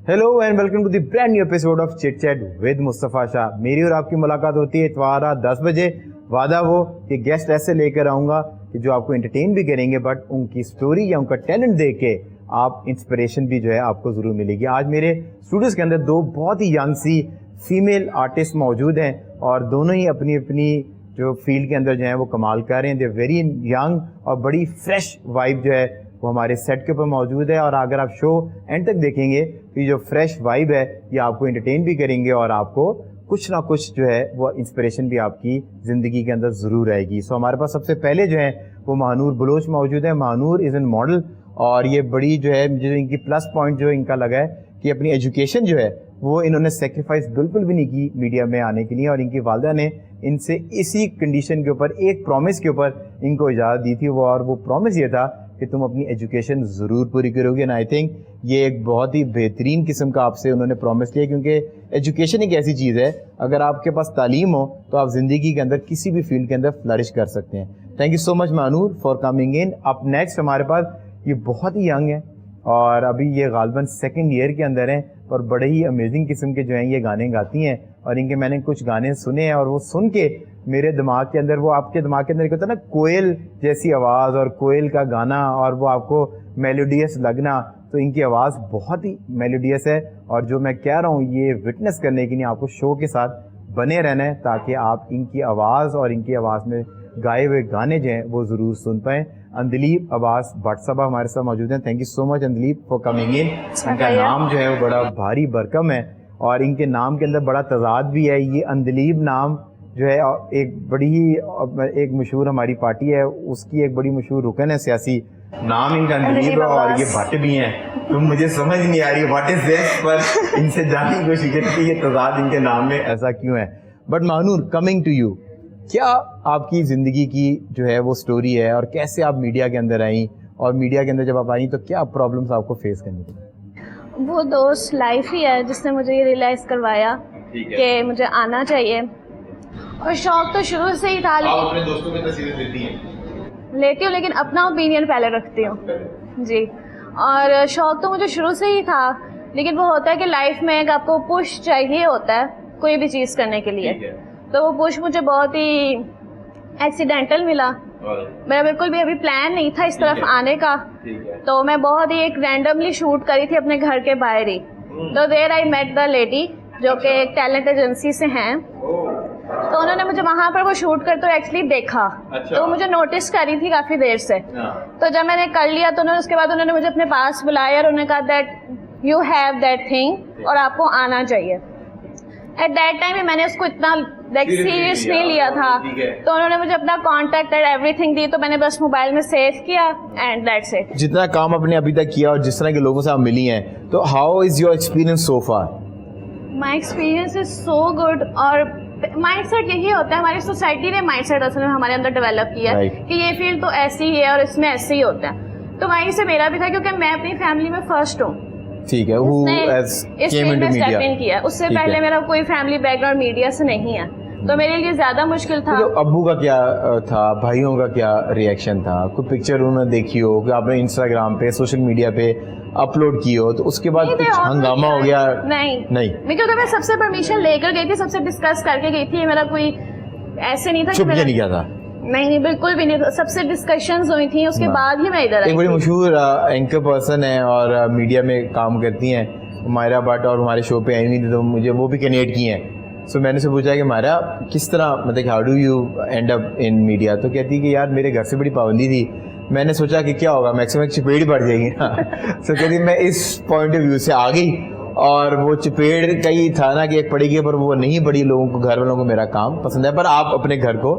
Hello and welcome to the brand new episode of chit chat with Mustafa Shah. मेरी और आपकी मुलाकात होती है इतवार रात 10 बजे। वादा वो कि गेस्ट ऐसे लेकर आऊँगा कि जो आपको एंटरटेन भी करेंगे, बट उनकी स्टोरी या उनका टैलेंट देख के आप इंस्पिरेशन भी जो है आपको ज़रूर मिलेगी। आज मेरे स्टूडियोज़ के अंदर दो बहुत ही यंग सी फीमेल आर्टिस्ट मौजूद हैं और दोनों ही अपनी अपनी जो फील्ड के अंदर जो है वो कमाल कर रहे हैं। दे वेरी यंग और बड़ी फ्रेश वाइब जो है वो हमारे सेट के ऊपर मौजूद है। और अगर आप शो एंड तक देखेंगे तो ये जो फ्रेश वाइब है ये आपको एंटरटेन भी करेंगे और आपको कुछ ना कुछ जो है वो इंस्पिरेशन भी आपकी ज़िंदगी के अंदर ज़रूर आएगी। सो हमारे पास सबसे पहले जो है वो महानूर बलोच मौजूद है। महानूर इज़ एन मॉडल और ये बड़ी जो है मुझे इनकी प्लस पॉइंट जो इनका लगा है कि अपनी एजुकेशन जो है वो इन्होंने सेक्रीफाइस बिल्कुल भी नहीं की मीडिया में आने के लिए। और इनकी वालदा ने इनसे इसी कंडीशन के ऊपर, एक प्रॉमिस के ऊपर इनको इजाज़त दी थी, और वो प्रॉमिस ये था कि तुम अपनी एजुकेशन ज़रूर पूरी करोगे। एंड आई थिंक ये एक बहुत ही बेहतरीन किस्म का आपसे उन्होंने प्रॉमिस लिया, क्योंकि एजुकेशन एक ऐसी चीज़ है, अगर आपके पास तालीम हो तो आप ज़िंदगी के अंदर किसी भी फील्ड के अंदर फ्लरिश कर सकते हैं। Thank you so much Mahnoor for coming in. Up next हमारे पास ये बहुत ही यंग है और अभी ये गालबन सेकेंड ईयर के अंदर हैं और बड़े ही अमेजिंग किस्म के जो हैं ये गाने गाती हैं। और इनके मैंने कुछ गाने सुने हैं और वो सुन के मेरे दिमाग के अंदर, वो आपके दिमाग के अंदर एक होता है ना कोयल जैसी आवाज़ और कोयल का गाना और वो आपको मेलोडियस लगना, तो इनकी आवाज़ बहुत ही मेलोडियस है। और जो मैं कह रहा हूँ ये विटनेस करने के लिए आपको शो के साथ बने रहना है ताकि आप इनकी आवाज़ और इनकी आवाज़ में गाए हुए गाने जो हैं वो ज़रूर सुन पाएँ। अंदलीब अब्बास भट्ट साहब हमारे साथ मौजूद हैं। Thank you so much Andleeb for coming in. इनका नाम जो है वो बड़ा भारी भरकम है और इनके नाम के अंदर बड़ा तजाद भी है। ये अंदलीब नाम जो है एक बड़ी ही एक मशहूर हमारी पार्टी है उसकी एक बड़ी मशहूर रुकन है सियासी, नाम इनका अंदलीब है और ये भट्ट भी हैं। तो मुझे समझ नहीं आ रही व्हाट इज दिस, पर इनसे जानने की कोशिश करती है ये तजाद इनके नाम में ऐसा क्यों है। But Mahnoor, coming to you, क्या आपकी ज़िंदगी की जो है वो स्टोरी है और कैसे आप मीडिया के अंदर आई, और मीडिया के अंदर जब आप आई तो क्या प्रॉब्लम्स आपको फेस करनी पड़ी? वो दोस्त लाइफ ही है जिसने मुझे ये रियलाइज़ करवाया कि मुझे आना चाहिए। और शौक तो शुरू से ही था। आप अपने दोस्तों की तस्वीरें लेती हूँ लेकिन अपना ओपिनियन पहले रखती हूँ जी। और शौक तो मुझे शुरू से ही था, लेकिन वो होता है कि लाइफ में एक आपको पुश चाहिए होता है कोई भी चीज़ करने के लिए। तो वो पुश मुझे बहुत ही एक्सीडेंटल मिला। मेरा बिल्कुल भी अभी प्लान नहीं था इस तरफ आने का। तो मैं बहुत ही एक रैंडमली शूट करी थी अपने घर के बाहर ही। तो there I met the lady जो कि एक टैलेंट एजेंसी से हैं। तो उन्होंने मुझे वहाँ पर वो शूट करते हुए एक्चुअली देखा। तो मुझे नोटिस करी थी काफ़ी देर से। तो जब मैंने कर लिया तो उन्होंने उसके बाद उन्होंने मुझे अपने पास बुलाया और उन्होंने कहा that you have that thing और आपको आना चाहिए। एट दैट टाइम मैंने उसको इतना सीरियस नहीं लिया था। तो उन्होंने मुझे अपना कॉन्टैक्ट एंड एवरीथिंग दी, तो मैंने बस मोबाइल में सेव किया एंड दैट्स इट। जितना काम आपने अभी तक किया और जिस तरह के लोगों से आप मिली हैं, तो how is your experience so far? My experience is so good. और माइंडसेट यही होता है, हमारी सोसाइटी ने माइंडसेट असल में हमारे अंदर डेवलप किया है कि ये फील्ड तो ऐसी ही है और इसमें ऐसे ही होता है। तो वहीं से मेरा भी था, क्योंकि मैं अपनी फैमिली में फर्स्ट हूँ। ठीक है, इस फील्ड में स्टेप इन किया। उससे पहले मेरा कोई फैमिली बैकग्राउंड मीडिया से नहीं है, तो मेरे लिए ज्यादा मुश्किल था। तो अब्बू का क्या था, भाइयों का क्या रिएक्शन था? कोई पिक्चर उन्होंने देखी हो कि आपने इंस्टाग्राम पे, सोशल मीडिया पे अपलोड की हो, तो उसके बाद कुछ हंगामा हो गया? नहीं, क्योंकि मैं सबसे परमिशन लेकर गई थी, सबसे डिस्कस करके गई थी। मेरा कोई ऐसे नहीं था चुप नहीं किया था। नहीं, बिल्कुल भी नहीं। सबसे डिस्कशंस हुई थी, उसके बाद ही मैं इधर आई। एक बड़ी मशहूर एंकर पर्सन है और मीडिया में काम करती हैं, मायरा भट्ट, और हमारे शो पे आई हुई थी, तो मुझे वो भी कनेक्ट की हैं। सो मैंने से पूछा कि मायरा किस तरह, मतलब how do you and up in media? तो कहती कि यार मेरे घर से बड़ी पाबंदी थी, मैंने सोचा कि क्या होगा, मैक्सिमम चपेट ही पड़ जाएगी ना। सो कहती मैं इस पॉइंट ऑफ व्यू से आ गई और वो चपेट का ही था ना कि एक पड़ेगी, पर वो नहीं पड़ी। लोगों को, घर वालों को मेरा काम पसंद है, पर आप अपने घर को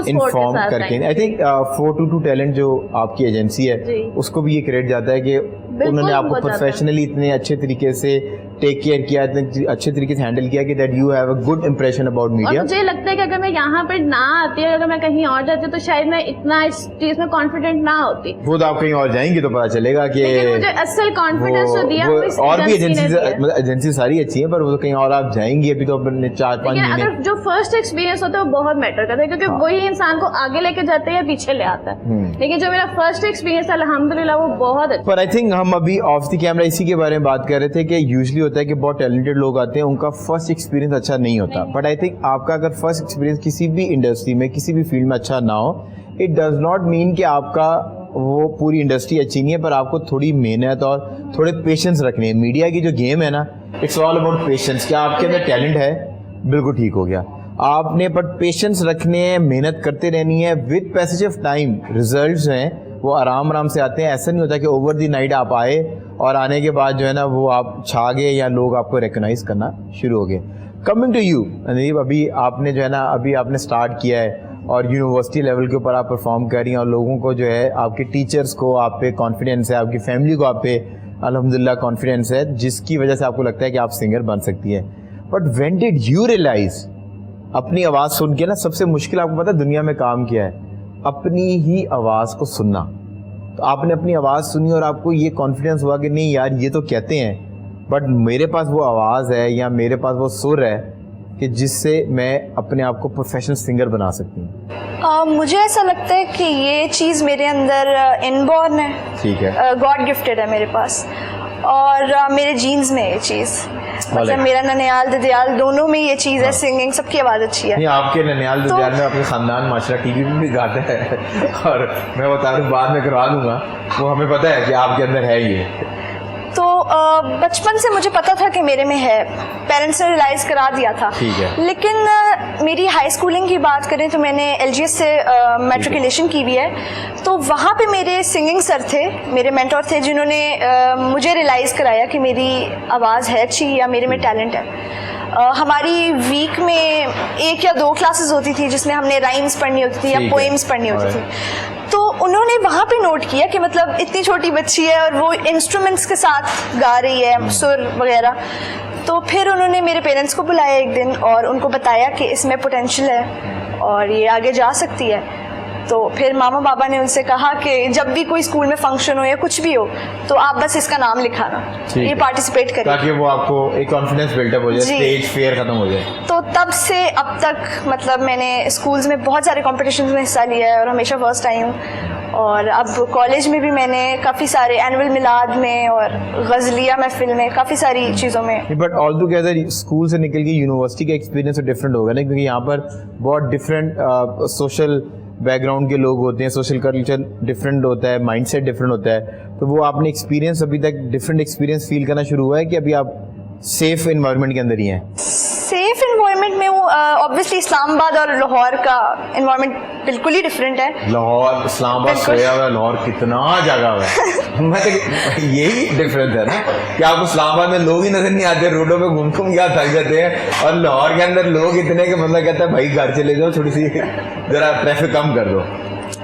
इन्फॉर्म करके, आई थिंक 422 टैलेंट जो आपकी एजेंसी है उसको भी ये क्रेडिट जाता है कि उन्होंने आपको प्रोफेशनली इतने अच्छे तरीके से टेक केयर किया, इतने अच्छे तरीके से हैंडल किया कि that you have a good impression about media. मुझे लगता है कि अगर मैं यहाँ पर ना आती, अगर मैं कहीं और जाती तो शायद मैं इतना इस चीज में कॉन्फिडेंट ना होती। वो तो आप कहीं और जाएंगी तो पता चलेगा कि मुझे असल कॉन्फिडेंस तो दिया। और भी एजेंसी सारी अच्छी है, पर वो कहीं और आप जाएंगी। अभी तो अपने 4-5 महीने, अगर जो फर्स्ट एक्सपीरियंस होता है वो बहुत मैटर करता है, क्योंकि वही इंसान को आगे लेके जाते हैं या पीछे ले आता है। लेकिन जो मेरा फर्स्ट एक्सपीरियंस अल्हम्दुलिल्लाह वो बहुत अच्छा। पर आई थिंक हम अभी ऑफ द कैमरा इसी के बारे में बात कर रहे थे कि यूजुअली होता है कि बहुत टैलेंटेड लोग आते हैं, उनका फर्स्ट एक्सपीरियंस अच्छा नहीं होता, बट आई थिंक आपका अगर फर्स्ट एक्सपीरियंस किसी भी इंडस्ट्री में किसी भी फील्ड में अच्छा ना हो, इट डज नॉट मीन कि आपका वो पूरी इंडस्ट्री अच्छी नहीं है, पर आपको थोड़ी मेहनत और थोड़े पेशेंस रखने हैं। मीडिया की जो गेम है ना, इट्स ऑल अबाउट पेशेंस। क्या आपके अंदर टैलेंट है, बिल्कुल ठीक हो गया, आपने बट पेशेंस रखने हैं, मेहनत करते रहनी है। With passage of time results हैं वो आराम आराम से आते हैं। ऐसा नहीं होता कि ओवर द नाइट आप आए और आने के बाद जो है ना वो आप छा गए या लोग आपको रिकॉग्नाइज करना शुरू हो गए। कमिंग टू यू अनीब, अभी आपने जो है ना अभी आपने स्टार्ट किया है और यूनिवर्सिटी लेवल के ऊपर आप परफॉर्म कर रही हैं और लोगों को जो है आपके टीचर्स को आप पे कॉन्फिडेंस है, आपकी फैमिली को आप पे अल्हम्दुलिल्लाह कॉन्फिडेंस है, जिसकी वजह से आपको लगता है कि आप सिंगर बन सकती है। But when did you realise, अपनी आवाज़ सुन के ना सबसे मुश्किल आपको पता है दुनिया में काम किया है, अपनी ही आवाज़ को सुनना। तो आपने अपनी आवाज़ सुनी और आपको ये कॉन्फिडेंस हुआ कि नहीं यार ये तो कहते हैं, बट मेरे पास वो आवाज़ है या मेरे पास वो सुर है कि जिससे मैं अपने आप को प्रोफेशनल सिंगर बना सकती हूँ। मुझे ऐसा लगता है कि ये चीज़ मेरे अंदर इनबॉर्न है, ठीक है, गॉड गिफ्टेड है मेरे पास, और मेरे जीन्स में ये चीज़, मतलब मेरा ननियाल ददियाल दोनों में ये चीज़ है, सिंगिंग सबकी आवाज़ अच्छी है। नहीं, आपके ननियाल ददियाल में आपके खानदान माशाल्लाह टीवी में भी गाता है और मैं बता दूँ बाद में करवा दूंगा, वो हमें पता है कि आपके अंदर है ये। तो बचपन से मुझे पता था कि मेरे में है, पेरेंट्स ने रियलाइज़ करा दिया था। ठीक है। लेकिन मेरी हाई स्कूलिंग की बात करें तो मैंने LGS से मैट्रिकुलेशन की हुई है, तो वहाँ पे मेरे सिंगिंग सर थे, मेरे मेंटोर थे, जिन्होंने मुझे रियलाइज़ कराया कि मेरी आवाज़ है अच्छी या मेरे में टैलेंट है। हमारी वीक में 1 या 2 क्लासेस होती थी जिसमें हमने राइम्स पढ़नी होती थी या पोएम्स पढ़नी होती थी। तो उन्होंने वहाँ पे नोट किया कि मतलब इतनी छोटी बच्ची है और वो इंस्ट्रूमेंट्स के साथ गा रही है, सुर वगैरह। तो फिर उन्होंने मेरे पेरेंट्स को बुलाया एक दिन और उनको बताया कि इसमें पोटेंशियल है और ये आगे जा सकती है। तो फिर मामा बाबा ने उनसे कहा कि जब भी कोई स्कूल में फंक्शन हो या कुछ भी हो तो आप बस इसका नाम लिखाना, ये पार्टिसिपेट करिए, ताकि वो आपको एक कॉन्फिडेंस बिल्डअप हो जाए, स्टेज फियर खत्म हो जाए। तो तब से अब तक मतलब मैंने स्कूल्स में बहुत सारे कॉम्पिटिशन्स में हिस्सा लिया है और हमेशा फर्स्ट आई हूँ। और अब कॉलेज में भी मैंने काफ़ी सारे एनुअल मिलाद में और गज़लिया महफिल में काफ़ी सारी चीज़ों में। बट ऑल टुगेदर स्कूल से निकल के यूनिवर्सिटी का एक्सपीरियंस तो डिफरेंट होगा ना, क्योंकि यहाँ पर बहुत डिफरेंट सोशल बैकग्राउंड के लोग होते हैं, सोशल कल्चर डिफरेंट होता है, माइंडसेट डिफरेंट होता है। तो वो आपने एक्सपीरियंस अभी तक डिफरेंट एक्सपीरियंस फील करना शुरू हुआ है कि अभी आप सेफ एनवायरनमेंट के अंदर ही हैं? सेफ एनवायरनमेंट में वो ऑब्वियसली इस्लामाबाद और लाहौर का एनवायरनमेंट बिल्कुल ही डिफरेंट है। लाहौर, इस्लामाबाद सोया हुआ, लाहौर कितना जगह हुआ है मतलब यही डिफरेंस है ना कि आपको इस्लामाबाद में लोग ही नजर नहीं आते, रोडों पे घूम घूम क्या थक जाते हैं, और लाहौर के अंदर लोग इतने के मतलब कहता है भाई घर चले जाओ, थोड़ी सी जरा ट्रैफिक कम कर दो।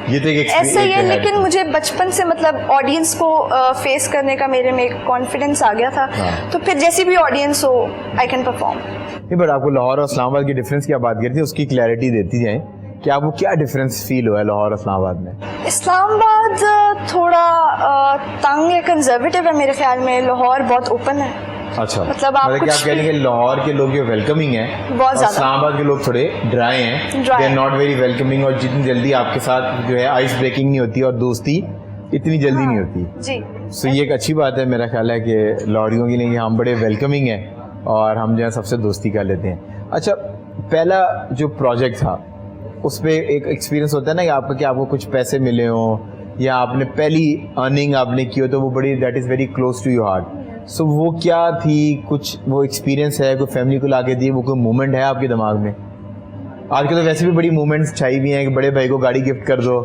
ये तो एक ऐसा ही है, लेकिन मुझे बचपन से मतलब ऑडियंस को फेस करने का मेरे में एक कॉन्फिडेंस आ गया था। तो फिर जैसी भी ऑडियंस हो आई कैन परफॉर्म। नहीं, बट आपको लाहौर और इस्लामाबाद के डिफरेंस की आप बात करती है, उसकी क्लैरिटी देती जाए कि आपको क्या डिफरेंस फील हुआ है लाहौर और इस्लामाबाद में? इस्लामाबाद थोड़ा तंग या कंजर्वेटिव है मेरे ख्याल में, लाहौर बहुत ओपन है। अच्छा, मतलब क्या आप कह रहे हैं कि लाहौर के लोग जो वेलकमिंग हैं बहुत ज़्यादा, इस्लामाबाद के लोग थोड़े ड्राई हैं, they are not very welcoming, और जितनी जल्दी आपके साथ जो है आइस ब्रेकिंग नहीं होती और दोस्ती इतनी जल्दी नहीं होती जी। सो ये एक अच्छी बात है मेरा ख्याल है कि लाहौरियों के लिए कि हम बड़े वेलकमिंग हैं और हम जो है सबसे दोस्ती कर लेते हैं। अच्छा, पहला जो प्रोजेक्ट था उस पर एक एक्सपीरियंस होता है ना कि आपको कुछ पैसे मिले हों या आपने पहली अर्निंग आपने की हो, तो वो बड़ी that is very close to your heart. So वो क्या थी, कुछ वो एक्सपीरियंस है, कोई फैमिली को लाके दी, वो कोई मोमेंट है आपके दिमाग में? आजकल तो वैसे भी बड़ी मूवमेंट्स छाई भी हैं कि बड़े भाई को गाड़ी गिफ्ट कर दो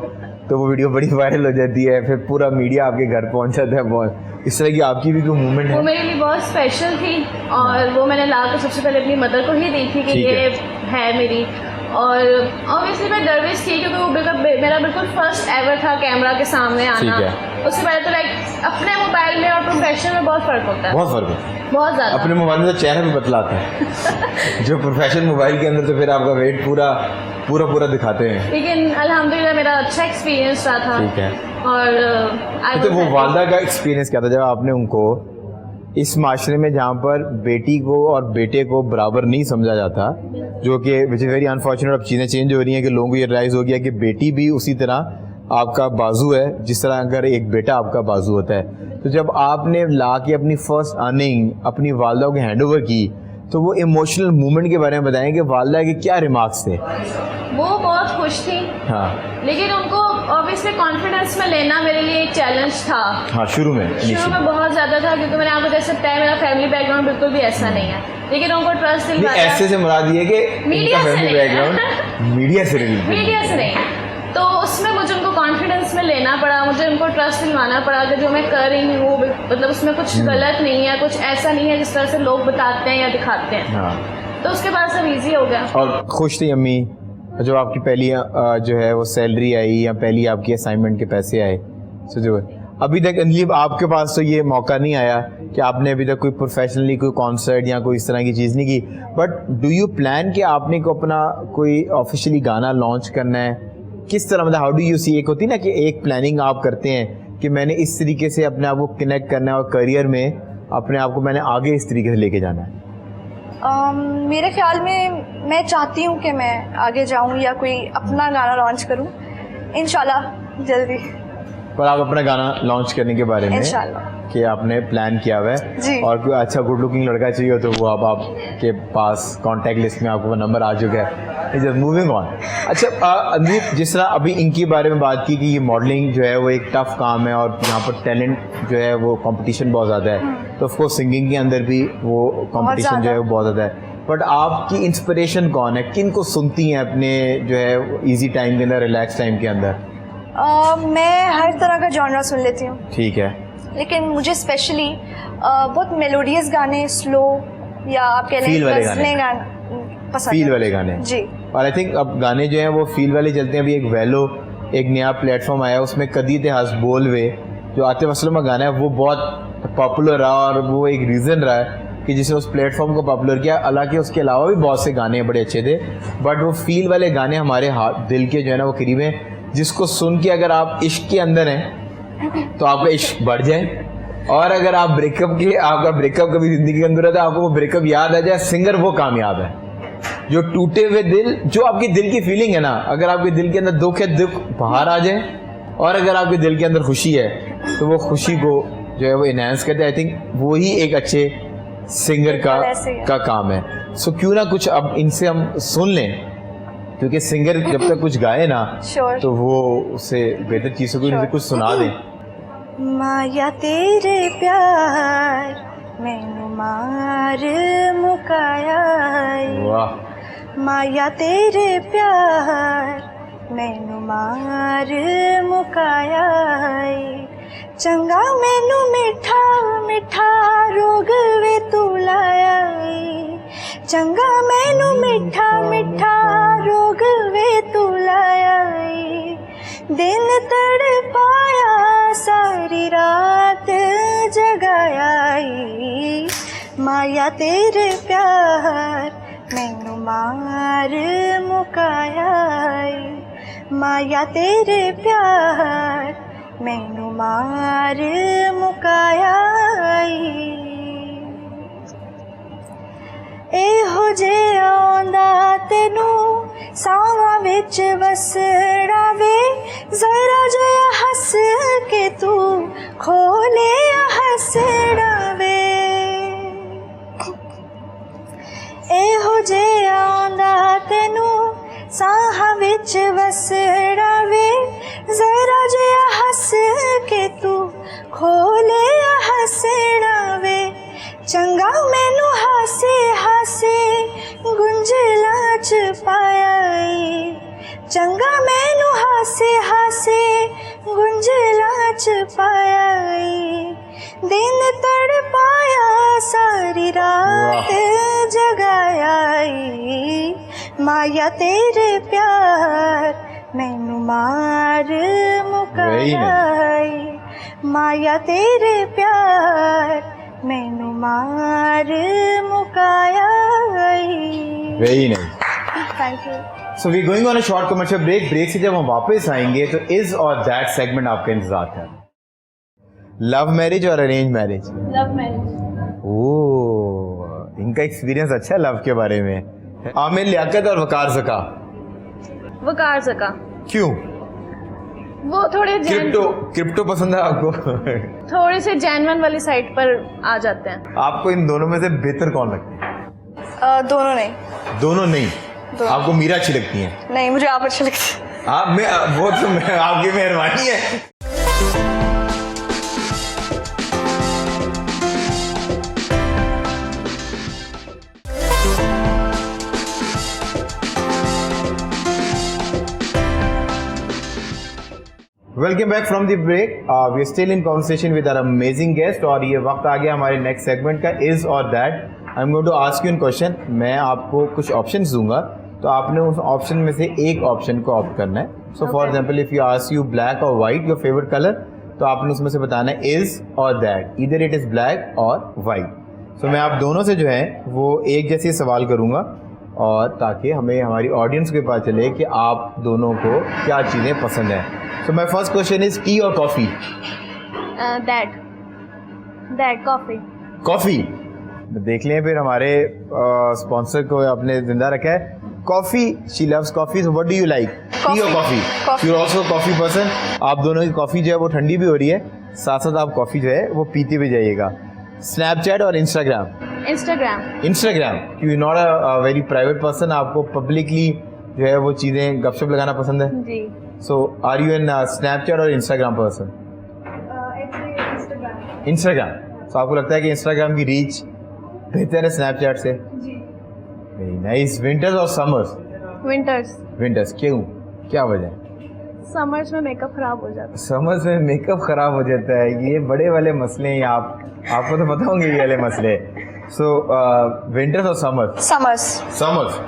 तो वो वीडियो बड़ी वायरल हो जाती है, फिर पूरा मीडिया आपके घर पहुंच जाता है। बहुत इस तरह की आपकी भी कोई मूवमेंट है? वो मेरे लिए बहुत स्पेशल थी और वो मैंने लाकर सबसे पहले अपनी मदर को ही दी थी कि ये है मेरी। और ऑब्वियसली मैं नर्वस थी क्योंकि वो मेरा बिल्कुल फर्स्ट एवर था कैमरा के सामने आना। उससे पहले तो लाइक अपने मोबाइल में और प्रोफेशनल में बहुत फ़र्क होता है, बहुत फ़र्क है, बहुत ज़्यादा। अपने मोबाइल में तो चेहरा भी बतलाता है जो प्रोफेशनल मोबाइल के अंदर तो फिर आपका वेट पूरा दिखाते हैं। लेकिन अल्हम्दुलिल्लाह मेरा अच्छा एक्सपीरियंस रहा था। ठीक है। और तो वो वालदा का एक्सपीरियंस क्या था जब आपने उनको इस माशरे में जहाँ पर बेटी को और बेटे को बराबर नहीं समझा जाता, जो कि विच इज़ वेरी अनफॉर्चुनेट, अब चीज़ें चेंज हो रही हैं कि लोगों को ये रियलाइज़ हो गया कि बेटी भी उसी तरह आपका बाजू है, जिस तरह अगर एक बेटा आपका बाजू होता है, तो जब आपने ला के अपनी फर्स्ट अर्निंग अपनी वालदा को हैंड ओवर की, तो वो इमोशनल मोमेंट के बारे में बताएं कि वालदा के क्या रिमार्क्स थे? वो बहुत खुश थी, हाँ लेकिन उनको ऑब्वियसली कॉन्फिडेंस में लेना मेरे लिए एक चैलेंज था। हाँ, शुरू में बहुत ज़्यादा था, क्योंकि मैंने आपको जैसे बताया मेरा फैमिली बैकग्राउंड बिल्कुल भी ऐसा नहीं है, लेकिन उनको ट्रस्ट दिलवाया। ऐसे से मुराद ये कि मीडिया से फैमिली बैकग्राउंड मीडिया से मीडिया से नहीं, तो उसमें मुझे उनको कॉन्फिडेंस में लेना पड़ा, मुझे उनको ट्रस्ट दिलवाना पड़ा कि जो मैं कर रही हूँ वो मतलब उसमें कुछ गलत नहीं है, कुछ ऐसा नहीं है जिस तरह से लोग बताते हैं या दिखाते हैं। हाँ। तो उसके बाद सब इजी हो गया। और खुश थी अम्मी जब आपकी पहली जो है वो सैलरी आई या पहली आपकी असाइनमेंट के पैसे आए? तो जो अभी तक अंजलि आपके पास तो ये मौका नहीं आया कि आपने अभी तक कोई प्रोफेशनली कोई कॉन्सर्ट या कोई इस तरह की चीज़ नहीं की, बट डू यू प्लान कि आपने को अपना कोई ऑफिशियली गाना लॉन्च करना है? किस तरह, मतलब हाउ डू यू सी, एक होती ना कि एक प्लानिंग आप करते हैं कि मैंने इस तरीके से अपने आप को कनेक्ट करना है और करियर में अपने आप को मैंने आगे इस तरीके से लेके जाना है? मेरे ख्याल में मैं चाहती हूँ कि मैं आगे जाऊँ या कोई अपना गाना लॉन्च करूँ, इंशाल्लाह जल्दी। पर आप अपना गाना लॉन्च करने के बारे में इंशाल्लाह कि आपने प्लान किया हुआ है जी। और कोई अच्छा गुड लुकिंग लड़का चाहिए तो वो अब आपके पास कांटेक्ट लिस्ट में आपको वो नंबर आ चुका है। Just moving on. अच्छा अंजलि, जिस तरह अभी इनके बारे में बात की कि ये मॉडलिंग जो है वो एक टफ काम है और यहाँ पर टैलेंट जो है वो कंपटीशन बहुत ज़्यादा है, तो ऑफ कोर्स सिंगिंग के अंदर भी वो कंपटीशन जो है वो बहुत ज़्यादा है, बट आपकी इंस्पिरेशन कौन है? किन को सुनती हैं अपने जो है ईजी टाइम के अंदर, रिलैक्स टाइम के अंदर? मैं हर तरह का जॉनरा सुन लेती हूँ, ठीक है, लेकिन मुझे स्पेशली बहुत मेलोडियस गाने, स्लो या आप कह Feel वाले गाने। पसंद फील है। वाले गाने जी। और आई थिंक अब गाने जो हैं वो फील वाले चलते हैं। अभी एक वेलो एक नया प्लेटफॉर्म आया, उसमें कदी इतिहास बोलवे जो आतिफ असलम का गाना है वो बहुत पॉपुलर रहा और वो एक रीज़न रहा है कि जिसने उस प्लेटफॉर्म को पॉपुलर किया। हालांकि उसके अलावा भी बहुत से गाने बड़े अच्छे थे, बट वो फील वाले गाने हमारे हाथ दिल के जो है ना वो करीब हैं, जिसको सुन के अगर आप इश्क के अंदर हैं तो आपका इश्क बढ़ जाए, और अगर आप आपका ब्रेकअप कभी ज़िंदगी के अंदर है तो आपको वो ब्रेकअप याद आ जाए, सिंगर वो कामयाब है। जो टूटे हुए दिल, जो आपकी दिल की फीलिंग है ना, अगर आपके दिल के अंदर दुख है, दुख बाहर आ जाए, और अगर आपके दिल के अंदर खुशी है तो वो खुशी को जो है वो इनहेंस करते हैं। आई थिंक वो ही एक अच्छे सिंगर का काम है। सो क्यों ना कुछ अब इनसे हम सुन लें, क्योंकि सिंगर जब तक कुछ गाए ना तो वो उससे बेहतर चीज़ को इनसे कुछ सुना दें। माया तेरे प्यार मैनू मार मुकाया, वाह, माया तेरे प्यार मैनू मार मुकाया, चंगा मैनू मिठा मिठा रोग वे तू लाया, चंगा मैनू मिठा मिठा रोग वे तू लाया, दिन तड़पाया सारी रात जगाया, माया तेरे प्यार मैनू मार मुकाया, माया तेरे प्यार मैनू मार मुकाया, एहो जे आंदा तेनू सावां विच वसड़ा वे, जरा जिहा हस के तू खोले हसड़ा वे, एहो जे आंदा तेनू साहां विच वसड़ा वे, जरा जिहा हस के तू खोले हसड़ा वे, चंगा मैनू हासे हासे गुंजला च पाया, चंगा मैनू हासे हासे गुंजला च पाया, दिन तड़पाया सारी रात जगाया, माया तेरे प्यार मैनू मार मुकाया, माया तेरे प्यार मैनू मार मुकाया। Very nice, thank you. So we going on a short commercial break. Break से जब हम वापस आएंगे तो इज और दैट सेगमेंट आपका इंतजार कर। लव मैरिज और arrange marriage? Love marriage. Oh, इनका एक्सपीरियंस अच्छा है लव के बारे में। आमिर लियाकत और वकार ज़का? वकार ज़का। क्यों? वो थोड़े क्रिप्टो पसंद है आपको? थोड़े से जेन्युइन वाली साइड पर आ जाते हैं। आपको इन दोनों में से बेहतर कौन लगता है? दोनों नहीं। दोनों नहीं? दोनों। आपको मीरा अच्छी लगती है? नहीं, मुझे आप अच्छे लगते हैं। आप में वो तो आपकी मेहरबानी है। Welcome back from the break. We still in conversation with our amazing guest और ये वक्त आ गया हमारे नेक्स्ट सेगमेंट का इज और that. I am going to ask you in question. मैं आपको कुछ ऑप्शंस दूंगा तो आपने उस ऑप्शन में से एक ऑप्शन को ऑप्ट करना है। So for example if you ask you black और वाइट योर फेवरेट कलर, तो आपने उसमें से बताना है इज और that, either it is black और वाइट। सो मैं आप दोनों से जो है वो एक जैसे सवाल करूंगा और ताकि हमें हमारी ऑडियंस को पता चले कि आप दोनों को क्या चीज़ें पसंद हैं। सो my first question is T और कॉफ़ी? That coffee. कॉफ़ी। देख लें फिर हमारे स्पॉन्सर को आपने जिंदा रखा है। Coffee, she loves coffee. So what do you like, tea और coffee? You also coffee person. आप दोनों की कॉफ़ी जो है वो ठंडी भी हो रही है, साथ साथ आप कॉफ़ी जो है वो पीते भी जाइएगा। स्नैपचैट और Instagram? Instagram. You not a very private person, आपको पब्लिकली जो है वो चीज़ें गपशप लगाना पसंद है? जी। सो आर यू एन स्नैपचैट और इंस्टाग्राम पर्सन? इंस्टाग्राम। सो आपको लगता है कि इंस्टाग्राम की रीच बेहतर है स्नैपचैट से? जी। Very nice. विंटर्स और समर्स? विंटर्स। क्यों, क्या वजह है? समर्स में मेकअप खराब हो जाता है। समर्स में मेकअप खराब हो जाता है, ये बड़े वाले मसले हैं। आपको तो पता होंगे ये वाले मसले। सो विंटर्स और समर्स? समर्स।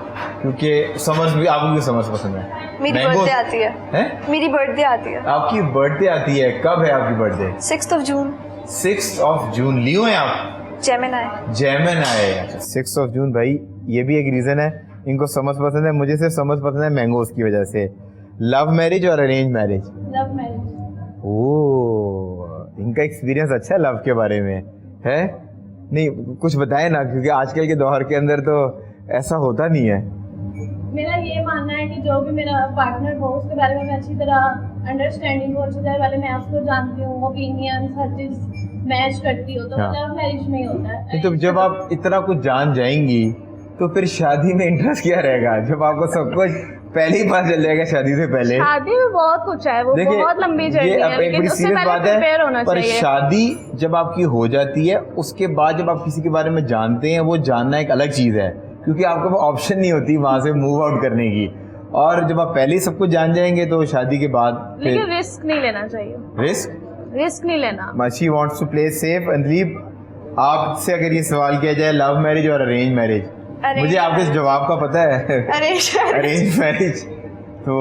क्योंकि समर्स भी आपको क्यों समर्स पसंद है? मेरी बर्थडे आती है। हैं? मेरी बर्थडे आती है। आपकी बर्थडे आती है? कब है आपकी birthday? 6th of June। 6th of June। लियो हैं आप? जेमिनी। 6th of June भाई, ये भी एक रीज़न है इनको समर्स पसंद है। मुझे सिर्फ समर्स पसंद है मैंगोज की वजह से। लव मैरिज और arrange marriage? Love marriage. Oh, इनका एक्सपीरियंस अच्छा है लव के बारे में है? नहीं कुछ बताए ना, क्योंकि आजकल के दौर के अंदर तो ऐसा होता नहीं है। मेरा ये मानना है कि जो भी मेरा पार्टनर हो उसके बारे में मैं अच्छी तरह अंडरस्टैंडिंग हो, अच्छी तरह वाले मैं उसको जानती हूँ, ओपिनियंस हर चीज़ मैच करती हो, तो लव मैरिज में ही होता है। तो जब आप इतना कुछ जान जाएंगी तो फिर शादी में इंटरेस्ट क्या रहेगा, जब आपको सब कुछ पहले ही पता चल जाएगा शादी से पहले? शादी में बहुत कुछ है, वो बहुत लंबी जर्नी है, लेकिन उससे पहले प्रिपेयर होना पर चाहिए। शादी जब आपकी हो जाती है उसके बाद जब आप किसी के बारे में जानते हैं, वो जानना एक अलग चीज़ है, क्योंकि आपको ऑप्शन नहीं होती वहाँ से मूव आउट करने की। और जब आप पहले ही सब कुछ जान जाएंगे तो शादी के बाद लेकिन रिस्क नहीं लेना चाहिए। रिस्क नहीं लेना। She wants to play safe. Andleeb, आपसे अगर ये सवाल किया जाए लव मैरिज और अरेंज मैरिज, मुझे आपके जवाब का पता है। Arrange marriage. तो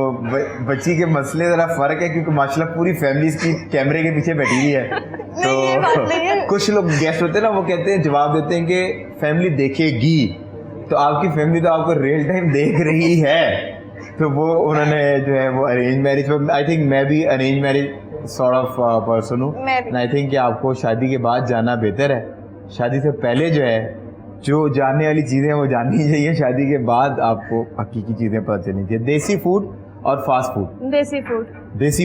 बच्ची के मसले ज़रा फ़र्क है, क्योंकि माशाल्लाह पूरी फैमिली इसकी कैमरे के पीछे बैठी हुई है। तो कुछ लोग गेस्ट होते हैं ना, वो कहते हैं, जवाब देते हैं कि फैमिली देखेगी, तो आपकी फैमिली तो आपको रियल टाइम देख रही है। तो वो उन्होंने जो है वो अरेंज मैरिज। आई थिंक मैं भी arrange marriage sort of person हूँ। आई थिंक कि आपको शादी के बाद जाना बेहतर है। शादी से पहले जो है जो जानने वाली चीज़ें वो जाननी चाहिए, शादी के बाद आपको हकीकी चीज़ें पता चलनी चाहिए। देसी फूड और फास्ट फूड? देसी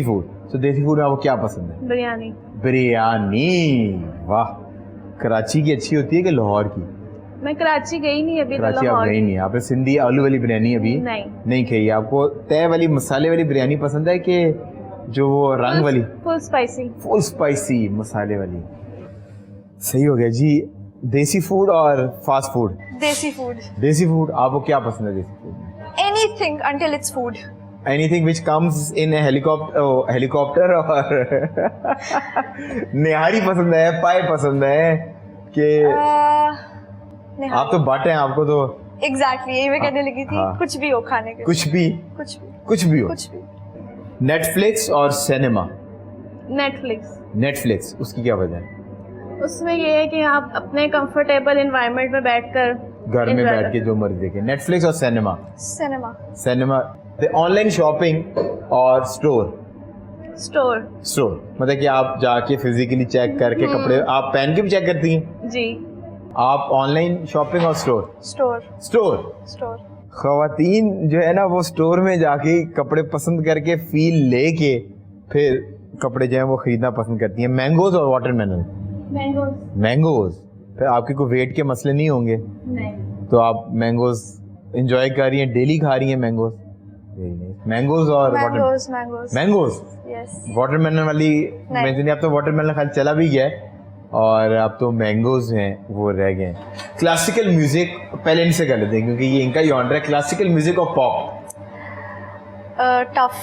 फूड। तो देसी फूड में आपको क्या पसंद है? बिरयानी। वाह, कराची की अच्छी होती है कि लाहौर की? मैं कराची गई नहीं अभी। कराची आप गई नहीं? आपने सिंधी आलू वाली बिरयानी अभी नहीं खाई? आपको तय वाली मसाले वाली बिरयानी पसंद है कि जो वो रंग वाली? फुल स्पाइसी मसाले वाली। सही हो गया जी। देसी फूड और फास्ट फूड? देसी फूड। आपको क्या पसंद है देसी फूड में? Anything until its food. Anything which comes in helicopter और निहारी पसंद है, पाए पसंद है कि आप तो बट हैं, आपको तो एग्जैक्टली यही मैं कहने लगी थी। कुछ भी हो खाने के, कुछ भी हो। नेटफ्लिक्स और सिनेमा? नेटफ्लिक्स। उसकी क्या वजह है? उसमें ये है कि आप अपने कंफर्टेबल एनवायरनमेंट में बैठकर घर में बैठ के जो मर्जी देखें। नेटफ्लिक्स और सिनेमा। ऑनलाइन शॉपिंग और स्टोर? मतलब कि आप जाके फिजिकली चेक करके कपड़े आप पहन के भी चेक करती हैं? जी। आप ऑनलाइन शॉपिंग और स्टोर? ख़वातीन जो है ना वो स्टोर में जाके कपड़े पसंद करके फील लेके फिर कपड़े जो हैं वो खरीदना पसंद करती हैं। मैंगोज और वाटरमेलन? मैंगोज। मैंगोज। फिर आपके कोई वेट के मसले नहीं होंगे? नहीं। तो आप मैंगोज एंजॉय कर रही हैं, डेली खा रही हैं मैंगोज? मैंगोज और मैंगोज मैंगोज। यस। वाटरमेलन वाली मैं अब तो वाटरमेलन खाली चला भी गया है और अब तो मैंगोज हैं वो रह गए हैं। क्लासिकल म्यूजिक पहले इनसे कर लेते हैं क्योंकि ये इनका जॉनर है। क्लासिकल म्यूजिक और पॉप? टफ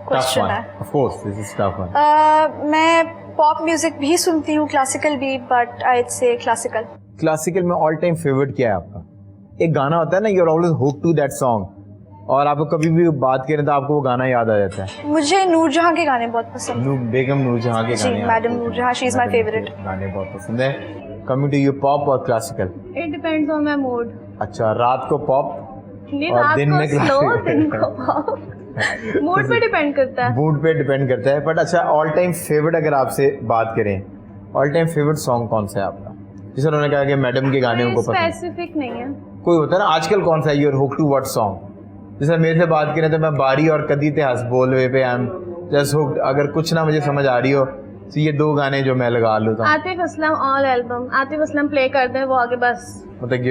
क्वेश्चन है। Of course this is tough one. मैं पॉप म्यूजिक भी सुनती हूँ, क्लासिकल भी, but I say classical. Classical में ऑल टाइम फेवरेट क्या है आपका? एक गाना होता है ना, you are always hooked to that song, और आपको कभी भी बात करें तो आपको वो गाना याद आ जाता है। मुझे नूरजहां के गाने बहुत पसंद हैं। बेगम नूरजहां के जी, गाने? Madam Noorjahan, she is my favourite. गाने बहुत पसंद है। कमिंग टू यू, पॉप और classical? It depends on my mood. अच्छा, रात को पॉप और दिन में क्लासिकल? मूड पे डिपेंड करता है। मूड पे डिपेंड करता है। बट अच्छा, ऑल टाइम फेवरेट अगर आपसे बात करें, ऑल टाइम फेवरेट सॉन्ग कौन सा है आपका? जैसे उन्होंने कहा कि मैडम के गाने उनको पसंद, स्पेसिफिक नहीं है। कोई होता है ना आजकल, कौन सा है your hook to what song? जैसे मेरे से बात करें तो मैं बारी और कदी इतिहास बोलवे पे आई एम जस्ट हुक्ड। अगर कुछ ना मुझे समझ आ रही हो तो ये दो गाने जो मैं लगा लूँ। Atif Aslam all album, Atif Aslam play कर दे वो आगे बस, मतलब कि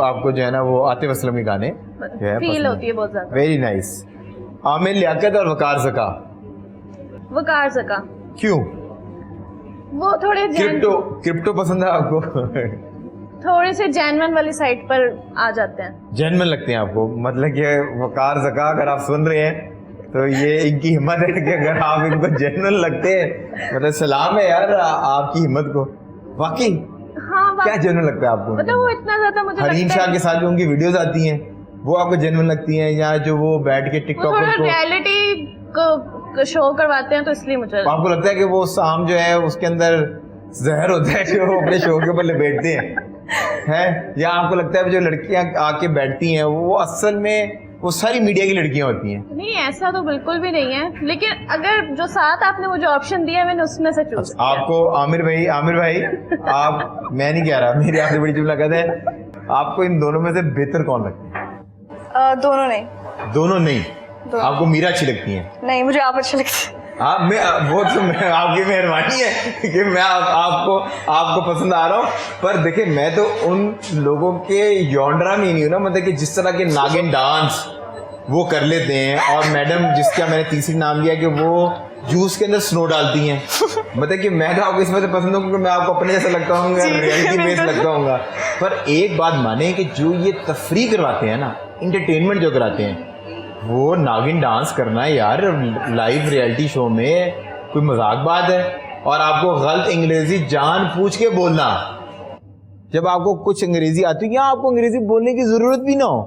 आपको जो है ना वो आतिफ असलम के गाने फील होती है बहुत ज्यादा। Very nice. आमिर लियाकत और वकार ज़का? वकार ज़का। क्यों? वो थोड़े क्रिप्टो पसंद है आपको? थोड़े से जेन्युइन वाली साइड पर आ जाते हैं। जेन्युइन लगते हैं आपको? मतलब कि वकार ज़का अगर आप सुन रहे हैं तो ये इनकी हिम्मत है कि अगर आप इनको जेन्युइन लगते हैं, मतलब सलाम है यार आपकी हिम्मत को। वाकई? हाँ, क्या जेन्युइन लगता है आपको? मतलब वो इतना ज्यादा मुझे हरीम लगता है शाह के साथ जो उनकी वीडियोस आती हैं वो आपको जेन्युइन लगती हैं, या जो वो बैठ के टिकटॉक थोड़ा रियलिटी को शो करवाते हैं तो इसलिए मुझे आपको लगता है कि वो शाम जो है उसके अंदर जहर होता है जो वो अपने शो के ऊपर लपेटते हैं, या आपको लगता है जो लड़कियां आके बैठती हैं वो असल में वो सारी मीडिया की लड़कियां होती हैं? नहीं, ऐसा तो बिल्कुल भी नहीं है, लेकिन अगर जो साथ आपने मुझे ऑप्शन दिया मैंने उसमें से चूज किया। आपको आमिर भाई आप, मैं नहीं कह रहा, मेरी आपसे बड़ी मुलाकात है, आपको इन दोनों में से बेहतर कौन लगता है? दोनों नहीं। दोनों नहीं? आपको मीरा अच्छी लगती है? नहीं, मुझे आप अच्छे लगते हैं। वो तो आपकी मेहरबानी है कि मैं आपको पसंद आ रहा हूँ, पर देखिए मैं तो उन लोगों के यॉन्ड्रा में नहीं हूँ ना, मतलब कि जिस तरह के नागिन डांस वो कर लेते हैं, और मैडम जिसका मैंने तीसरी नाम लिया कि वो जूस के अंदर स्नो डालती हैं, मतलब कि मैं तो आपको इस वजह से पसंद हूँ क्योंकि मैं आपको अपने जैसा लगता हूँ, रियलिटी बेस्ड लगता हूँ। पर एक बात माने कि जो ये तफरीह करवाते हैं ना, इंटरटेनमेंट जो कराते हैं, वो नागिन डांस करना यार लाइव रियलिटी शो में कोई मजाक बात है? और आपको गलत अंग्रेजी जान पूछ के बोलना, जब आपको कुछ अंग्रेजी आती है या आपको अंग्रेजी बोलने की जरूरत भी ना हो,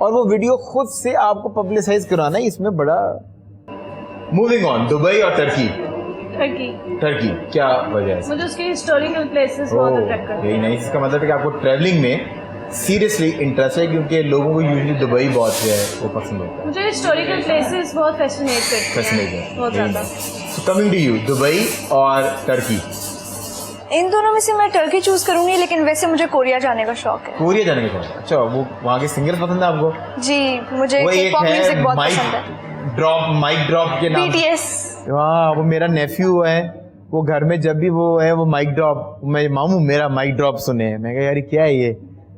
और वो वीडियो खुद से आपको पब्लिसाइज कराना, इसमें बड़ा। मूविंग ऑन, दुबई और टर्की? टर्की क्या वजह है? मुझे उसके हिस्टोरिकल प्लेसेस बहुत अट्रैक्ट करते हैं। नहीं, इसका मतलब है कि आपको ट्रैवलिंग में सीरियसली इंटरेस्ट है, क्योंकि लोगों को यूजुअली दुबई बहुत जो है वो पसंद होता है। मुझे हिस्टोरिकल प्लेसेस बहुत फैसिनेट करते हैं, बहुत ज़्यादा। So coming to you, Dubai और टर्की? इन दोनों में से मैं टर्की चूज करूंगी, लेकिन वैसे मुझे कोरिया जाने का शौक है। कोरिया जाने का शौक? अच्छा, वो वहाँ के सिंगर पसंद है आपको? जी, मुझे पॉप म्यूजिक बहुत पसंद है। माइक ड्रॉप के नाम? BTS। हाँ, वो मेरा नेफ्यू है, वो घर में जब भी वो है वो माइक ड्रॉप, मैं मामू मेरा माइक ड्रॉप सुने, मैं कहा यार क्या है ये,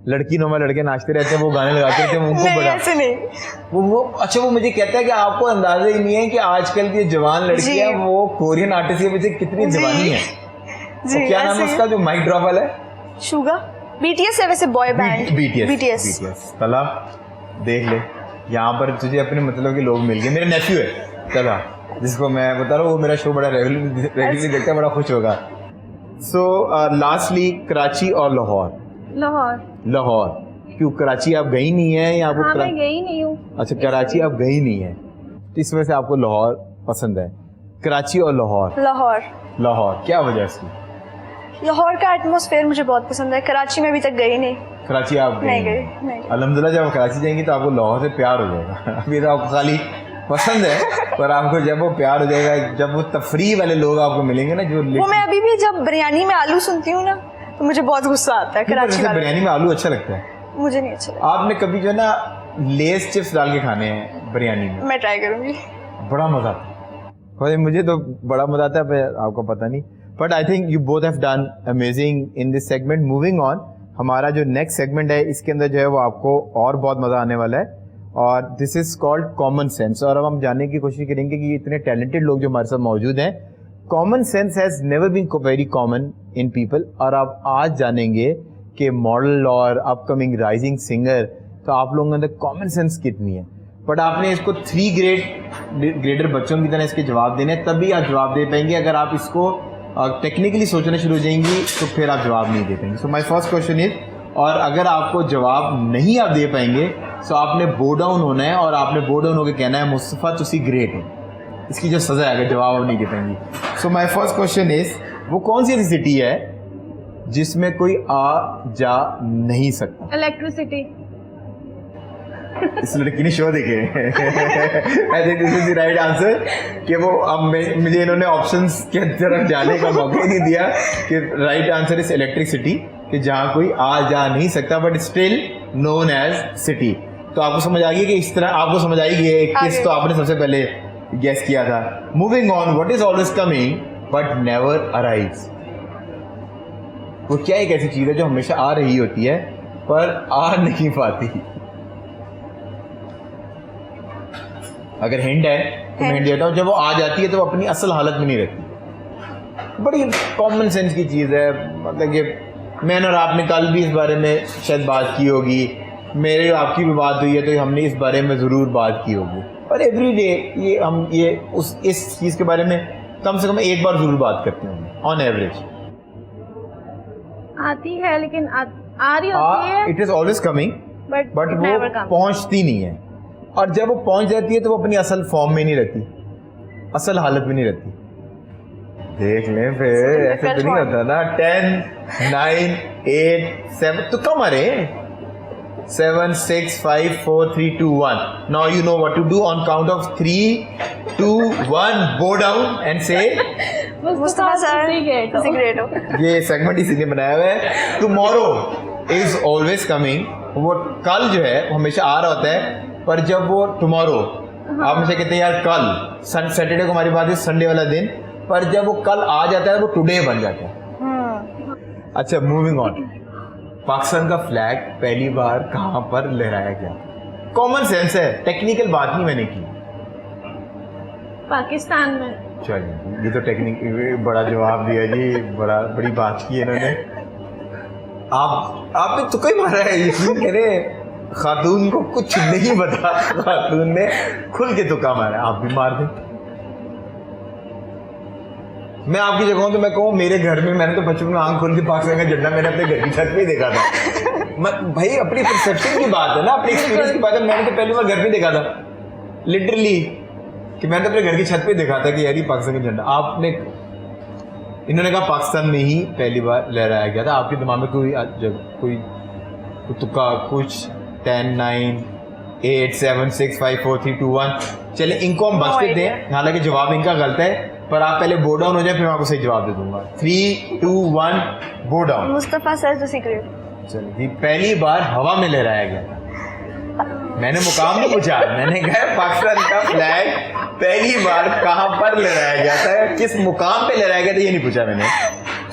लड़की नुमा लड़के नाचते रहते हैं, वो गाने लगाते रहते हैं, उनको बड़ा ऐसे नहीं। वो अच्छा, वो मुझे कहता है कि आपको अंदाजा ही नहीं है कि आजकल की जवान लड़कियां वो कोरियन आर्टिस्ट के पीछे कितनी दीवानी है। जी, क्या नाम है उसका जो माइक ड्रॉप वाला है? शुगा। BTS है वैसे बॉय बैंड। BTS। तला देख ले, यहाँ पर तुझे अपने मतलब के लोग मिल गए। मेरा नेफ्यू है तला, जिसको मैं बता रहा हूँ, वो मेरा शो बड़ा रेगुलरली देखता है, बड़ा खुश होगा। सो लास्टली, कराची और लाहौर? लाहौर क्यों? कराची आप गई नहीं है या आपको? हाँ, मैं गई नहीं हूँ। अच्छा, कराची आप गई नहीं है, तो इस वजह से आपको लाहौर पसंद है। कराची और लाहौर? लाहौर क्या वजह इसकी? लाहौर का एटमॉस्फेयर मुझे बहुत पसंद है। कराची में अभी तक गई नहीं। कराची आप नहीं गई। अल्हम्दुलिल्लाह, जब आप कराची जाएंगी तो आपको लाहौर से प्यार हो जाएगा। अभी तो आपको खाली पसंद है, पर आपको जब वो प्यार हो जाएगा, जब वो तफरीह वाले लोग आपको मिलेंगे ना, जो वो मैं अभी भी जब बिरयानी में आलू सुनती हूँ ना तो मुझे बहुत गुस्सा आता है। कराची वाले बिरयानी में आलू अच्छा लगता है? मुझे नहीं अच्छा लगता। आपने कभी जो है ना लेस चिप्स डाल के खाने हैं बिरयानी में? मैं ट्राई करूंगी। बड़ा मजा आता है। भाई मुझे तो बड़ा मजा आता है, पर आपको पता नहीं। But I think you both have done amazing in this segment. Moving on, हमारा जो नेक्स्ट सेगमेंट है इसके अंदर जो है वो आपको और बहुत मजा आने वाला है, और this is called common sense. और अब हम जानने की कोशिश करेंगे कि इतने टैलेंटेड लोग जो हमारे साथ मौजूद हैं, common sense has never been very common in people. और आप आज जानेंगे कि मॉडल और अपकमिंग राइजिंग सिंगर, तो आप लोगों के अंदर कॉमन सेंस कितनी है। बट आपने इसको 3 ग्रेडर बच्चों की तरह इसके जवाब देने, तभी आप जवाब दे पाएंगे। अगर आप इसको टेक्निकली सोचना शुरू हो जाएंगी तो फिर आप जवाब नहीं दे पाएंगे। सो माय फर्स्ट क्वेश्चन इज, और अगर आपको जवाब नहीं आप दे पाएंगे तो आपने बो डाउन होना है, और आपने बो डाउन होकर कहना है मुस्तफ़ा तुसी ग्रेट हो। इसकी जो सज़ा है अगर जवाब आप नहीं दे पाएंगे। सो माय फर्स्ट क्वेश्चन इज, वो कौन सी ऐसी सिटी है जिसमें कोई आ जा नहीं सकता? इलेक्ट्रिसिटी। इस लड़की ने शो देखे। I think this is the right answer. कि वो अब मुझे इन्होंने ऑप्शंस के तरफ जाने का मौका ही नहीं दिया कि राइट आंसर इज इलेक्ट्रिसिटी, कि जहाँ कोई आ जा नहीं सकता but still known as city. तो आपको समझ आ गई कि इस तरह आपको समझ आई कि एक किस तो आपने सबसे पहले गेस किया था। Moving on, what is always coming but never arrives? वो क्या एक ऐसी चीज है जो हमेशा आ रही होती है पर आ नहीं पाती? अगर हिंट है तो मैं हिंट देता हूँ, जब वो आ जाती है तो वो अपनी असल हालत में नहीं रहती। बड़ी कॉमन सेंस की चीज़ है। मतलब कि मैंने और आपने कल भी इस बारे में शायद बात की होगी, मेरे आपकी भी बात हुई है तो हमने इस बारे में ज़रूर बात की होगी। और एवरी डे इस चीज़ के बारे में कम से कम एक बार ज़रूर बात करते हैं ऑन एवरेज। आती है लेकिन आ रही होती है। It is always coming but वो पहुँचती नहीं है। और जब वो पहुंच जाती है तो वो अपनी असल फॉर्म में नहीं रहती, असल हालत में नहीं रहती। देख लें फिर, ऐसे तो नहीं होता ना। 10 9 8 7 तो कम आ रहे 7 6 5 4 3 2 1। Now you know what to do on count of 3 2 1। Go down and say Mustafa sir great हो। ये सेगमेंट इसीलिए बनाया हुआ है। Tomorrow is always coming. वो कल जो है वो हमेशा आ रहा होता है, पर जब वो टुमारो आप मुझे कहते हैं यार कल सैटरडे को हमारी बात है संडे वाला दिन, पर जब वो कल आ जाता है वो टुडे बन जाता है। अच्छा, मूविंग ऑन, पाकिस्तान का फ्लैग पहली बार कहाँ पर लहराया गया? कॉमन सेंस है, टेक्निकल बात नहीं मैंने की। पाकिस्तान में। चलिए, ये तो टेक्निक बड़ा जवाब दिया जी, बड़ी बात की इन्होंने। आपने तो कोई मारा है, यकीन करें खातून को कुछ नहीं पता, खातून ने खुल के तुक्का मारा। आप भी मार दें। मैं आपकी जगह हूं तो मैं कहूँ मेरे घर में मैंने तो बचपन में आंख खोल के पाकिस्तान का झंडा मैंने अपने घर की छत पे ही देखा था। भाई अपनी परसेप्शन की बात है ना, अपनी एक्सपीरियंस की बात है। मैंने तो पहली बार घर पे देखा था लिटरली, कि मैंने तो अपने घर की छत पे देखा था कि यार ये पाकिस्तान का झंडा। आपने इन्होंने कहा पाकिस्तान में ही पहली बार लहराया गया था। आपके दिमाग में कोई तुक्का कुछ 10 9 8 7 6 5 4 3 2 1। चले इनको हम बचते दें, हालांकि जवाब इनका गलत है, पर आप पहले बो डाउन हो जाए फिर मैं आपको सही जवाब दे दूंगा। 3 2 1 बो डाउन। मुस्तफा सर तो सीक्रेट। चलिए, पहली बार हवा में लहराया गया था। मैंने मुकाम नहीं पूछा, मैंने कहा पाकिस्तान का फ्लैग पहली बार कहाँ पर लहराया गया था, किस मुकाम पे लहराया गया था, ये नहीं पूछा मैंने।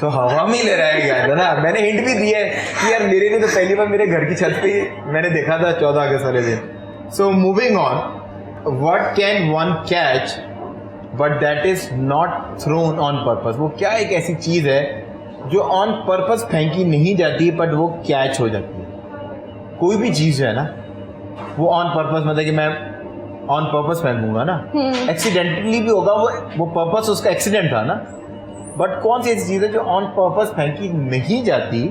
तो हवा में लहराया गया था ना। मैंने हिंट भी दिया है कि यार मेरे लिए तो पहली बार मेरे घर की छत पे मैंने देखा था 14 अगस्त वाले दिन। So moving on, what can one catch but that is not thrown on purpose? वो क्या एक ऐसी चीज है जो ऑन पर्पस फेंकी नहीं जाती बट वो कैच हो जाती है? कोई भी चीज है ना, वो ऑन पर्पस, मतलब कि मैं ऑन पर्पस फेंकूंगा ना, एक्सीडेंटली भी होगा, वो पर्पस उसका एक्सीडेंट था ना। बट कौन सी ऐसी चीज़ है जो ऑन पर्पस फेंकी नहीं जाती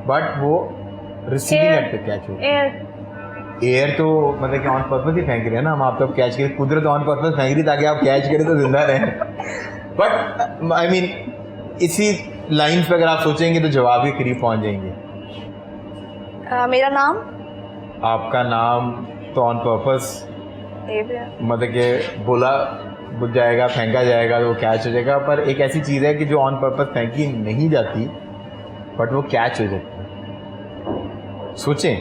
बट वो रिसीविंग एंड पे कैच हो? एयर तो मतलब कि ऑन पर्पस ही फेंक रहे हैं ना हम, आप तो कैच करें, कुदरत ऑन पर्पस फेंक रही ताकि आप कैच करें तो जिंदा रहें। बट आई मीन इसी लाइन पे अगर आप सोचेंगे तो जवाब के करीब पहुंच जाएंगे। मेरा नाम? आपका नाम तो ऑन पर्पस मतलब कि बोला बुझ जाएगा, फेंका जाएगा तो वो कैच हो जाएगा, पर एक ऐसी चीज़ है कि जो ऑन पर्पस फेंकी नहीं जाती बट वो कैच हो जाती है। सोचें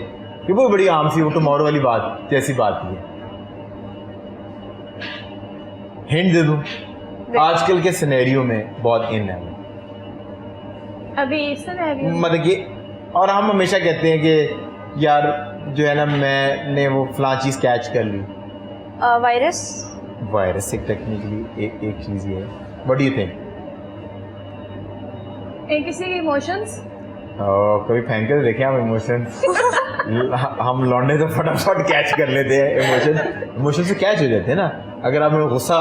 कि वो बड़ी आम सी, वो टुमारो वाली बात जैसी बात है। हिंट दे दूं? आजकल के सिनेरियो में बहुत इन है अभी इस सिनेरियो मतलब कि, और हम हमेशा कहते हैं कि यार जो है ना मैंने वो फलां चीज़ कैच कर ली। वायरस वायरस एक टेक्निकली एक चीज़ ये है। What do you think? किसी के इमोशंस कभी फेंक कर देखे आप इमोशंस? हम लौंडे तो फटाफट कैच कर लेते हैं इमोशन से कैच हो जाते हैं ना। अगर आपने गुस्सा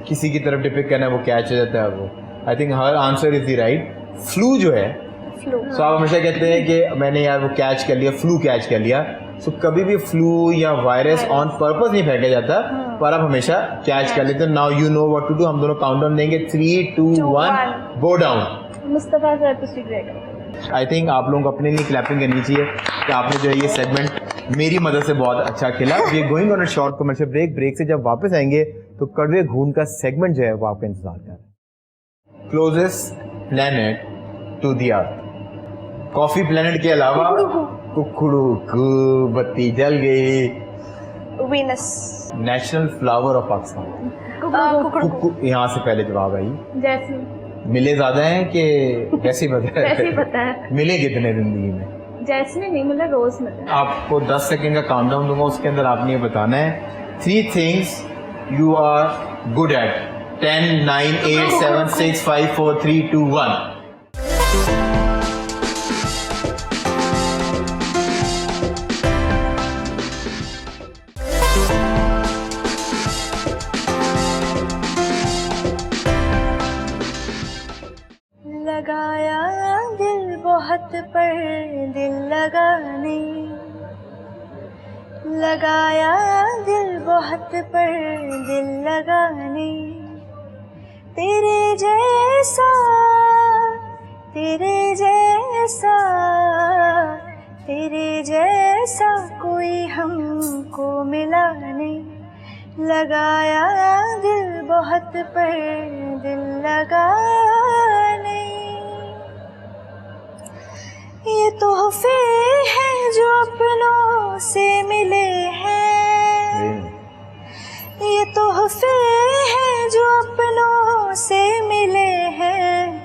किसी की तरफ डिपिक्ट करना है वो कैच हो जाता है वो। I think her answer is the right. Flu जो है, फ्लू, सो आप हमेशा कहते हैं कि मैंने यार वो कैच कर लिया, फ्लू कैच कर लिया। सो कभी भी फ्लू या वायरस ऑन पर्पस नहीं फेंका जाता, पर आप हमेशा कैच कर लेते हैं। Now you know what to do. हम दोनों काउंटडाउन देंगे 3 2 1 बो डाउन। मुस्तफा सर प्रोसीड करेगा। आई थिंक आप लोगों को अपने लिए क्लैपिंग करनी चाहिए कि आपने जो है ये सेगमेंट मेरी मदद से बहुत अच्छा खेला। We are going on a short commercial break. Break से जब वापस आएंगे तो कड़वे घून का सेगमेंट जो है वो आपका इंतजार कर रहा है। Closest planet to the earth, coffee planet के अलावा कुकड़ू बत्ती जल गई। Venus, national flower of Pakistan, यहाँ से पहले जवाब आई। जैसे मिले ज्यादा हैं कि वैसे ही पता वैसे ही है? पता है। मिले कितने जिंदगी में? जैसे नहीं मिला, रोज मिला। आपको 10 सेकंड का काउंटडाउन दूंगा, उसके अंदर आपने ये बताना है 3 things you are good at. 10 9 8 7 6 5 4 3 2 1। लगाया दिल बहुत पर दिल लगाने, लगाया दिल बहुत पर दिल लगाने, तेरे जैसा तेरे जैसा तेरे जैसा कोई हमको मिला नहीं। लगाया दिल बहुत पर दिल लगाने, ये तोहफे हैं जो अपनों से मिले हैं, ये तोहफे हैं जो अपनों से मिले हैं,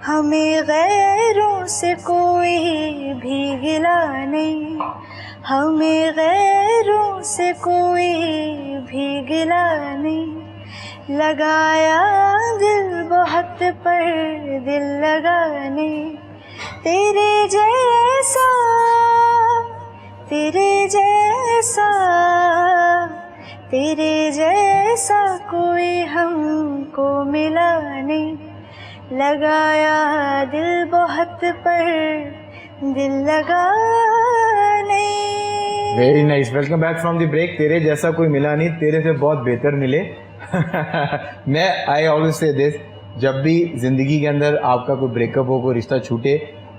हमें गैरों से कोई भी गिला नहीं, हमें गैरों से कोई भी गिला नहीं। लगाया दिल बहुत पर दिल लगाने, तेरे जैसा तेरे जैसा तेरे जैसा कोई हमको मिला नहीं। लगाया दिल बहुत पर दिल लगाने। Very nice, welcome back from the break. तेरे जैसा कोई मिला नहीं, तेरे से बहुत बेहतर मिले। मैं आई ऑलवेज से दिस, जब भी ज़िंदगी के अंदर आपका कोई ब्रेकअप हो, कोई रिश्ता छूटे,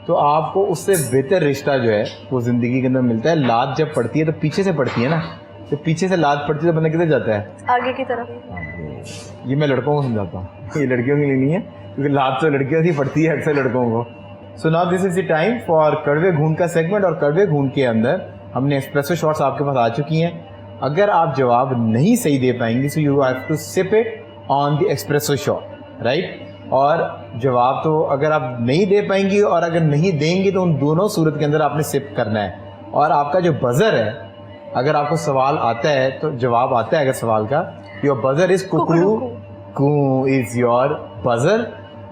तो आपको उससे बेहतर रिश्ता जो है वो ज़िंदगी के अंदर मिलता है। लात जब पड़ती है तो पीछे से पड़ती है ना, तो पीछे से लात पड़ती है तो बंदा किधर जाता है? आगे की तरफ। ये मैं लड़कों को समझाता हूँ, ये लड़कियों के लिए नहीं है, क्योंकि लात तो लड़कियों से पड़ती है अक्सर लड़कों को। So now this is the time for कड़वे घून का सेगमेंट। और कड़वे घून के अंदर हमने एस्प्रेसो शॉट्स आपके पास आ चुकी हैं। अगर आप जवाब नहीं सही दे पाएंगे so you have to sip it on the espresso shot, right? और जवाब तो अगर आप नहीं दे पाएंगी और अगर नहीं देंगे तो उन दोनों सूरत के अंदर आपने सिप करना है। और आपका जो बजर है, अगर आपको सवाल आता है तो जवाब आता है अगर सवाल का, योर बजर इज कुकड़ू कू इज योर बजर।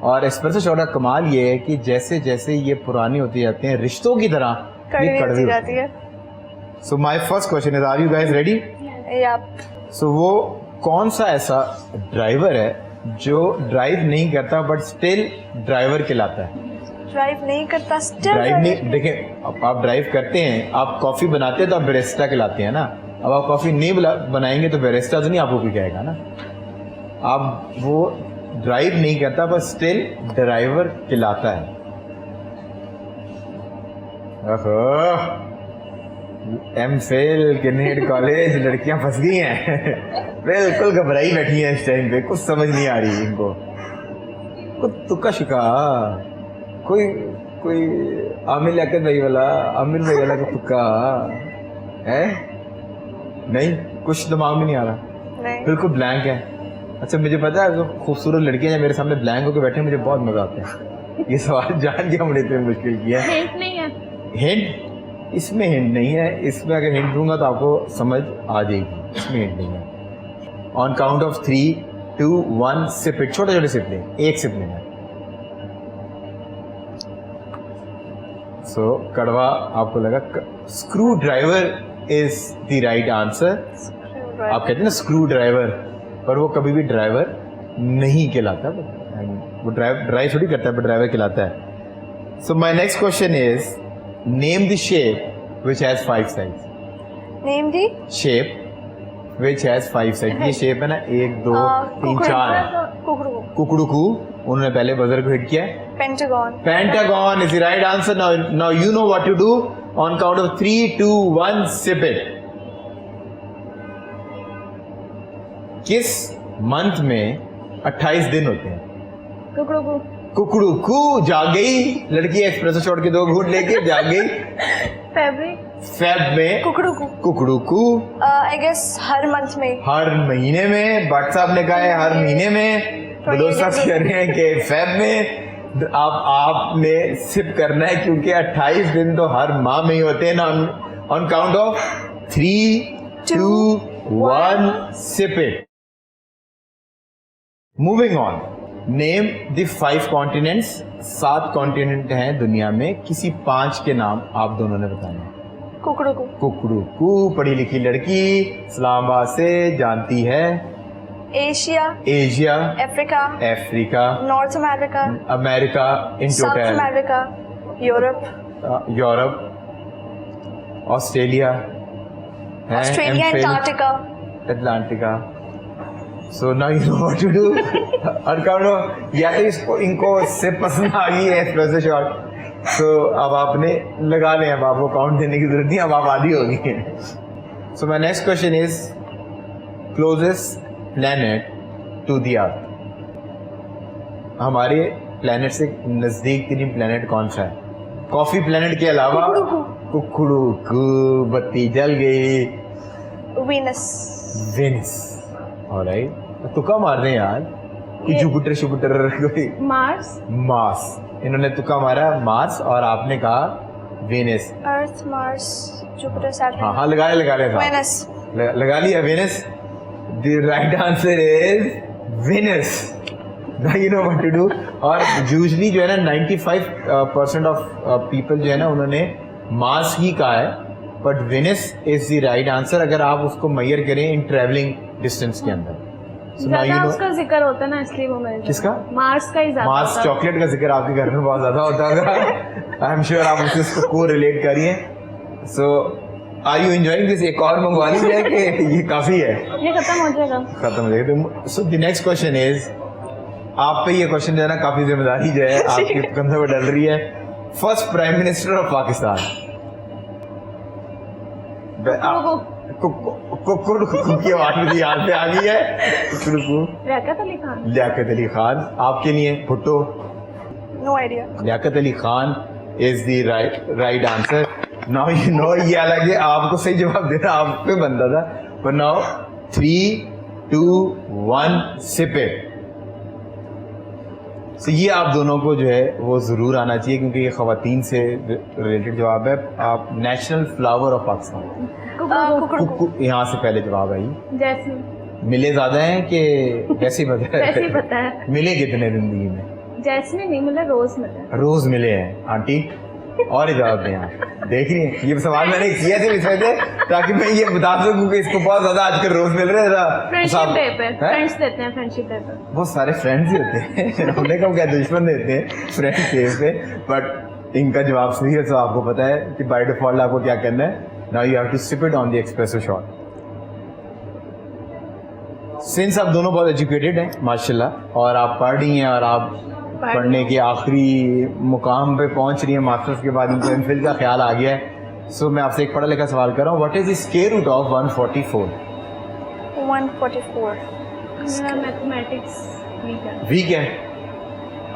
और एस्प्रेसो शॉट का कमाल ये है कि जैसे जैसे ये पुराने होते जाते हैं रिश्तों की तरह ये कड़वी जाती है। So my first question is, are you guys ready? So वो कौन सा ऐसा ड्राइवर है जो ड्राइव नहीं करता बट स्टिल ड्राइवर कहलाता है? ड्राइव नहीं करता स्टिल ड्राइव नहीं, देखें आप ड्राइव करते हैं, आप कॉफ़ी बनाते हैं तो आप बैरिस्टा कहलाते हैं ना। अब आप कॉफ़ी नहीं बनाएंगे तो बैरिस्टा तो नहीं आपको भी कहेगा ना। आप वो ड्राइव नहीं करता बस स्टिल ड्राइवर कहलाता है। एमफिल किन्नेड कॉलेज, लड़कियां फंस गई हैं। बिल्कुल घबराई बैठी हैं इस टाइम पे, कुछ समझ नहीं आ रही इनको। कुछ तुक्का शुका, कोई आमिर लियाकत भाई वाला, आमिर भाई वाला का तुक्का है? नहीं, कुछ दिमाग में नहीं आ रहा, नहीं। बिल्कुल ब्लैंक है। अच्छा मुझे पता है, जो खूबसूरत लड़कियां जब मेरे सामने ब्लैंक होकर बैठे हैं मुझे बहुत मजा आता है। ये सवाल जान के हमने इतने मुश्किल किया है। हिंट नहीं है? हिंट इसमें हिंट नहीं है, इसमें अगर हिंट दूंगा तो आपको समझ आ जाएगी, इसमें हिंट नहीं है। On count of 3, 2, 1 sip it, छोटे छोटे सिप लें, एक सिप लेना है। सो कड़वा आपको लगा। Screw driver is the right answer. आप कहते हैं ना स्क्रू ड्राइवर, पर वो कभी भी ड्राइवर नहीं कहलाता, वो ड्राइव थोड़ी करता है, पर ड्राइवर कहलाता है। So my next question is name the shape which has 5 sides. Name the shape which has 5 sides. ये शेप है ना 1 2 3 4 है। कुकड़ू उन्होंने पहले बजर को हिट किया है। Pentagon. Pentagon is the right answer. Now you know what to do. On count of 3, 2, 1 sip it. किस मंथ में 28 दिन होते हैं? कुकड़ू कू जाग गई लड़की, एक्सप्रेसो छोड़ के 2 घूंट लेके जाग गई। फेब में कुकड़ू कू। आई गेस हर मंथ में, हर महीने में। भट्ट साहब ने कहा है हर महीने में। बलोच साहब कह रहे हैं कि फेब में। आपने सिप करना है क्योंकि 28 दिन तो हर माह में ही होते हैं ना। On count of 3, 2, 1 sip it. Moving on. Name the 5 continents. 7 continent हैं दुनिया में, किसी 5 के नाम आप दोनों ने बताने हैं। कुकड़ू कू पढ़ी लिखी लड़की इस्लामाबाद से जानती है। Asia, Africa, North America, in south total, America, Europe, Australia, Antarctica. So now you know what to do. और कहो या तो इसको इनको से पसंद आ गई है एस्प्रेसो शॉट, तो अब आपने लगा लें, अब आपको काउंट देने की जरूरत नहीं, अब आप आदी होगी। So my next question is closest planet to the earth. हमारे प्लैनेट से नजदीक तरीन प्लैनेट कौन सा है? कॉफी प्लैनेट के अलावा कुकड़ू कू बत्ती जल गई। वेनस। ऑलराइट, तुक्का मार रहे हैं यार, कोई जुपिटर कोई मार्स। इन्होंने तुक्का मारा मार्स और आपने कहा Venus. Earth, Mars, Jupiter, Saturn. हाँ लगा लिया वेनस। लगा लिया Venus. The right answer is Venus. You know what to do. और यूजुअली जो है ना 95% ऑफ पीपल जो है ना उन्होंने मार्स ही कहा है, but Venus is the right answer अगर आप उसको मेजर करें इन ट्रैवलिंग डिस्टेंस के अंदर। So now you know, उसका जिक्र होता है ना, इसलिए वो मिल किसका? मार्स का ही ज्यादा। मार्स चॉकलेट का जिक्र आपके घर में बहुत ज्यादा होता होगा। आई एम श्योर आप उसको को रिलेट करिए। सो आर यू एंजॉयिंग दिस? एक और मंगवा लीजिए कि ये काफी है, ये खत्म हो जाएगा। So the next question is, आप पे ये क्वेश्चन जो है ना काफी जिम्मेदारी जो है आपके कंधे पर डल रही है। First prime minister of Pakistan. कुकड़ू की आवाज मुझे याद पे आ गई है। लियाकत अली खान। आपके लिए Bhutto. No idea. Liaquat Ali Khan is the right answer. Now you know, ये अलग है, आपको सही जवाब देना आप पे बनता था, पर नाउ 3, 2, 1 सिप इट। तो ये आप दोनों को जो है वो ज़रूर आना चाहिए क्योंकि ये ख़वातीन से रिलेटेड जवाब है। आप नेशनल फ्लावर ऑफ पाकिस्तान। यहाँ से पहले जवाब आई। जैस्मिन। मिले ज़्यादा हैं कि वैसे ही पता है। मिले कितने जिंदगी में? जैस्मिन नहीं मिला, रोज मिले हैं आंटी। और जवाब दें आप। देख रही हैं, ये सवाल मैंने किया था इस वजह ताकि मैं ये बता सकूं कि इसको बहुत ज्यादा आजकल रोज मिल रहे हैं। फ्रेंडशिप डे पे फ्रेंड्स देते हैं, फ्रेंडशिप डे पे बहुत सारे फ्रेंड्स ही होते हैं। हमने कम क्या दुश्मन देते हैं फ्रेंड्स डे पे, बट इनका जवाब सही है। तो आपको पता है कि बाय डिफॉल्ट आपको क्या करना है। Now you have to sip it on the espresso shot. Since आप दोनों बहुत एजुकेटेड हैं माशाल्लाह, और आप पढ़ रही हैं और आप पढ़ने के आखिरी मुकाम पे पहुंच रही है, मास्टर्स के बाद इनको एमफिल का ख्याल आ गया है। सो मैं आपसे एक पढ़ा लिखा सवाल कर रहा हूँ। What is the square root of 144? 144 mathematics weak है।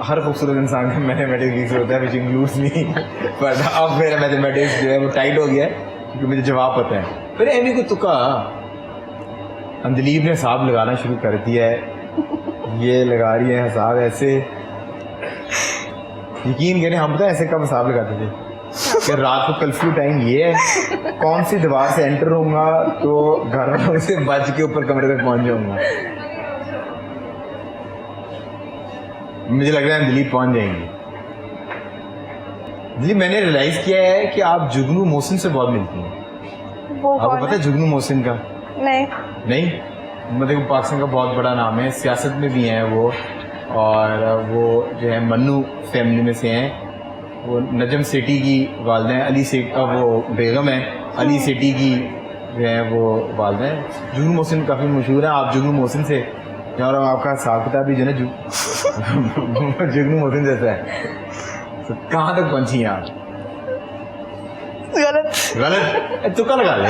हर खूबसूरत इंसान का मैथमेटिक्स वीक होता है, विच इंक्लूड्स मी। बट अब मेरा मैथमेटिक्स जो है वो टाइट हो गया है क्योंकि मुझे जवाब पता है। फिर एमी को तुक्का अंजलीब ने हिसाब लगाना शुरू कर दिया है ये लगा रही है हिसाब ऐसे, यकीन करें हम तो ऐसे कब हिसाब लगाते थे कि रात को कर्फ्यू टाइम ये है, कौन सी दीवार से एंटर होऊंगा तो घर वालों से बच के ऊपर कमरे तक पहुंच जाऊंगा। मुझे लग रहा है दिलीप पहुंच जाएंगे। दिलीप, मैंने रियलाइज किया है कि आप जुगनू मोहसिन से बहुत मिलती हैं। वो आपको कौन पता है जुगनू मोहसिन का? नहीं। नहीं, मतलब पाकिस्तान का बहुत बड़ा नाम है, सियासत में भी हैं वो, और वो जो है मन्नू फैमिली में से हैं। वो नजम सेठी की वालदा हैं, अली सेठ वो बेगम है, अली सेठी की जो है वो वालदा हैं। जुगनू मोहसिन काफ़ी मशहूर है। आप जुगनू मोहसिन से और आपका हिसाब किताब भी जो है जुगनू मोहसिन जैसा है। तो कहाँ तक पहुँची हैं आप? गलत। गलत? तुक्का लगा लें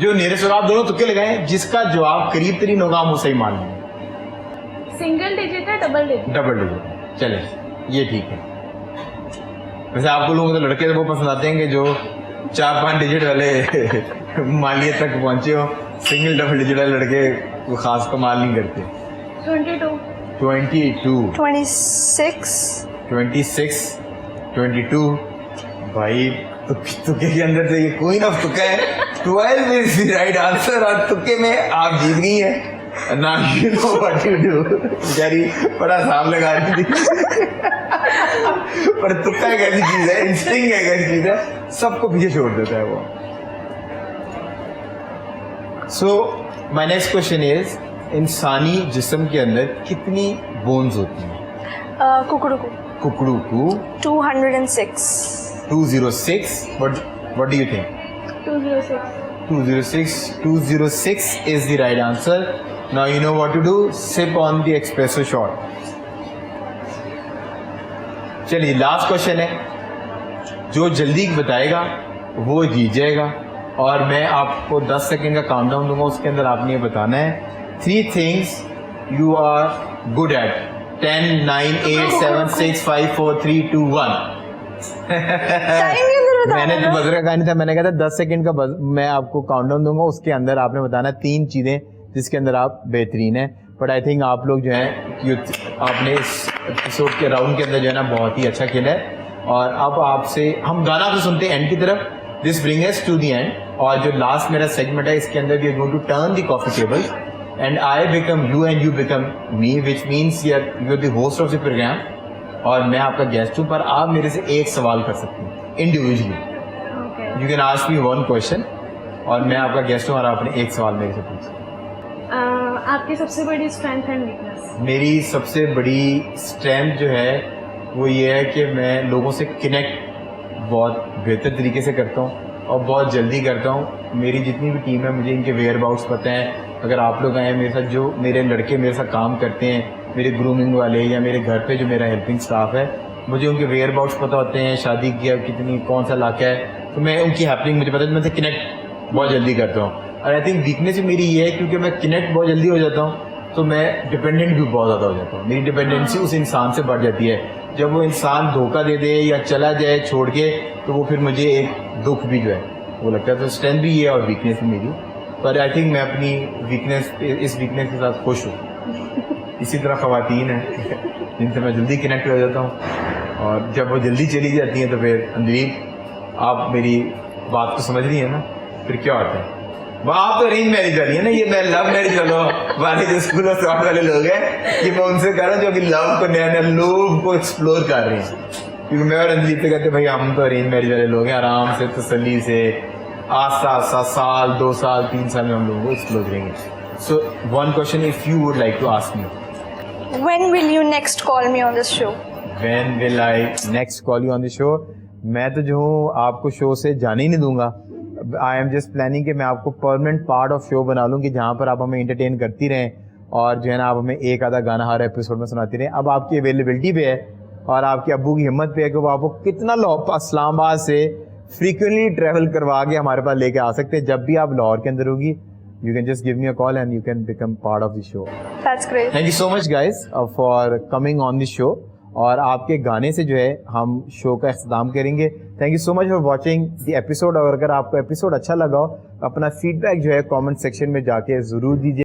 जो नेरे सुर, आप दोनों तुक्के लगाएं, जिसका जवाब करीब तरीन होगा हम वो सही मान लेंगे। सिंगल डिजिट है डबल डिजिट? Double digit. चले, ये ठीक है। वैसे आपको लोगों को तो लड़के तो वो पसंद आते हैं कि जो 4-5 डिजिट वाले मालियत तक पहुंचे हो। सिंगल डबल डिजिट वाले लड़के वो खास कमाल नहीं करते। 22 26 22 भाई, तुक्के के अंदर से ये कोई ना तुक्का है। 12 इज द राइट आंसर, और तुक्के में आप जीत गई हैं। ना you know what you do. बेचारी बड़ा साम लगा रही थी पर तुक्का एक ऐसी चीज है, इंस्टिंक्ट एक ऐसी चीज है, सबको पीछे छोड़ देता है वो। सो माय नेक्स्ट क्वेश्चन इज, इंसानी जिस्म के अंदर कितनी बोन्स होती हैं? कुकड़ू को कुकड़ू को 206। 206। What do you think? 206 206 is the right answer. Now you know what to do. Sip on the espresso shot. चलिए लास्ट क्वेश्चन है, जो जल्दी बताएगा वो जीत जाएगा, और मैं आपको 10 सेकंड का काउंटडाउन दूंगा, उसके अंदर आपने ये बताना है 3 things you are good at. 10, 9, 8, 7, 6, 5, 4, 3, 2, 1. मैंने तो बजर का कहा नहीं था, मैंने कहा था 10 सेकंड का मैं आपको काउंटडाउन दूंगा, उसके अंदर आपने बताना 3 चीज़ें जिसके अंदर आप बेहतरीन हैं। बट आई थिंक आप लोग जो है आपने इस एपिसोड के राउंड के अंदर जो है ना बहुत ही अच्छा खेला है। और अब आपसे हम गाना तो सुनते हैं एंड की तरफ, this bring us to the end, और जो लास्ट मेरा सेगमेंट है इसके अंदर we are going to turn the coffee table and I become you and you become me, which means you are the host of the programme और मैं आपका guest हूँ। पर आप मेरे से एक सवाल कर सकते हैं individually. You can ask me 1 question और मैं आपका गेस्ट हूँ और आपने एक सवाल मेरे से पूछा। आपकी सबसे बड़ी स्ट्रेंथ एंड वीकनेस? मेरी सबसे बड़ी स्ट्रेंथ जो है वो ये है कि मैं लोगों से कनेक्ट बहुत बेहतर तरीके से करता हूँ और बहुत जल्दी करता हूँ। मेरी जितनी भी टीम है मुझे इनके वेयर अबाउट्स पता हैं। अगर आप लोग आए मेरे साथ, जो मेरे लड़के मेरे साथ काम करते हैं, मेरे ग्रूमिंग वाले या मेरे घर पे जो मेरा हेल्पिंग स्टाफ है, मुझे उनके वेयर अबाउट्स पता होते हैं, शादी किया कितनी कौन सा इलाका है, तो मैं उनकी हैपनिंग मुझे पता है, मैं उनसे कनेक्ट बहुत जल्दी करता हूँ। और आई थिंक वीकनेस भी मेरी ये है क्योंकि मैं कनेक्ट बहुत जल्दी हो जाता हूँ तो मैं डिपेंडेंट भी बहुत ज़्यादा हो जाता हूँ। मेरी डिपेंडेंसी उस इंसान से बढ़ जाती है। जब वो इंसान धोखा दे दे या चला जाए छोड़ के तो वो फिर मुझे एक दुख भी जो है वो लगता है। तो स्ट्रेंथ भी ये है और वीकनेस भी मेरी, पर आई थिंक मैं अपनी वीकनेस, इस वीकनेस के साथ खुश हूँ। इसी तरह ख़वातीन हैं जिनसे मैं जल्दी कनेक्ट हो जाता हूँ और जब वो जल्दी चली जाती हैं तो फिर अंदरीब आप मेरी बात को समझ रही हैं ना, फिर क्या होता है। वह आप तो अरेंज मैरिज वाली है ना, ये मैं लव मैरिज वाले जो स्कूल और स्टॉक वाले लोग हैं, कि मैं उनसे कह रहा हूँ जो कि लव को नया नया लोग को एक्सप्लोर कर रहे हैं। क्योंकि मैं और अंजलि से कहते भाई हम तो अरेंज मैरिज वाले लोग हैं, आराम से तसल्ली से आस्ता आस्ता साल 2 साल 3 साल में हम लोगों को एक्सप्लोर करेंगे। So 1 question if you would like to ask me, When will you next call me on this show? When will I next call you on the show? मैं तो जो हूँ आपको शो से जाने ही नहीं दूंगा। आई एम जस्ट प्लानिंग कि मैं आपको परमानेंट पार्ट ऑफ शो बना लूँ कि जहाँ पर आप हमें एंटरटेन करती रहें और जो है ना आप हमें एक आधा गाना हर एपिसोड में सुनाती रहें। अब आपकी अवेलेबिलिटी पे है और आपके अब्बू की हिम्मत पे है कि वो आपको कितना इस्लामाबाद से फ्रीक्वेंटली ट्रैवल करवा के हमारे पास लेके आ सकते हैं। जब भी आप लाहौर के अंदर होगी you can just give me a call and you can become part of the show. That's great. Thank you so much guys for coming on the show. और आपके गाने से जो है हम शो का इख्तिताम करेंगे। Thank you so much for watching the episode. और अगर आपको एपिसोड अच्छा लगा हो अपना फीडबैक जो है कमेंट सेक्शन में जाके ज़रूर दीजिए।